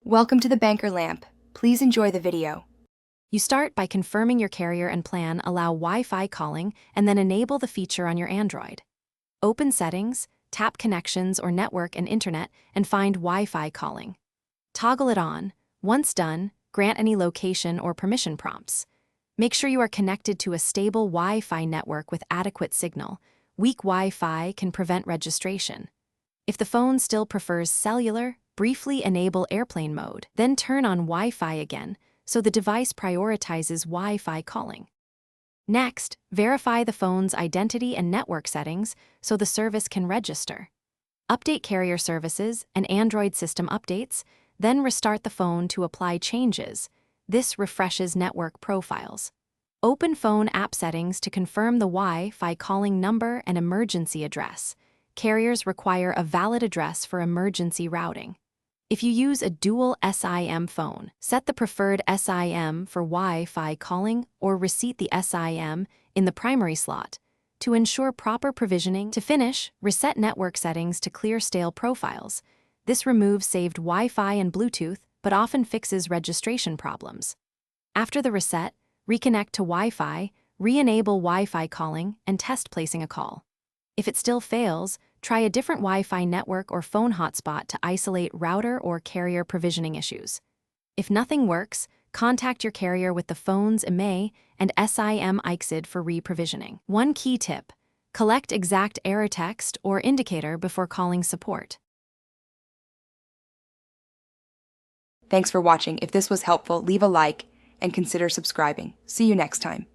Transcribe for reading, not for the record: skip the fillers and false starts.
Welcome to the Banker Lamp. Please enjoy the video. You start by confirming your carrier and plan allow Wi-Fi calling and then enable the feature on your Android. Open Settings, tap Connections or Network and Internet, and find Wi-Fi calling. Toggle it on. Once done, grant any location or permission prompts. Make sure you are connected to a stable Wi-Fi network with adequate signal. Weak Wi-Fi can prevent registration. If the phone still prefers cellular, briefly enable airplane mode, then turn on Wi-Fi again so the device prioritizes Wi-Fi calling. Next, verify the phone's identity and network settings so the service can register. Update carrier services and Android system updates, then restart the phone to apply changes. This refreshes network profiles. Open phone app settings to confirm the Wi-Fi calling number and emergency address. Carriers require a valid address for emergency routing. If you use a dual SIM phone, set the preferred SIM for Wi-Fi calling or reseat the SIM in the primary slot to ensure proper provisioning. To finish, reset network settings to clear stale profiles. This removes saved Wi-Fi and Bluetooth, but often fixes registration problems. After the reset, reconnect to Wi-Fi, re-enable Wi-Fi calling, and test placing a call. If it still fails, try a different Wi-Fi network or phone hotspot to isolate router or carrier provisioning issues. If nothing works, contact your carrier with the phone's IMEI and SIM IXID for re-provisioning. One key tip: collect exact error text or indicator before calling support. Thanks for watching. If this was helpful, leave a like and consider subscribing. See you next time.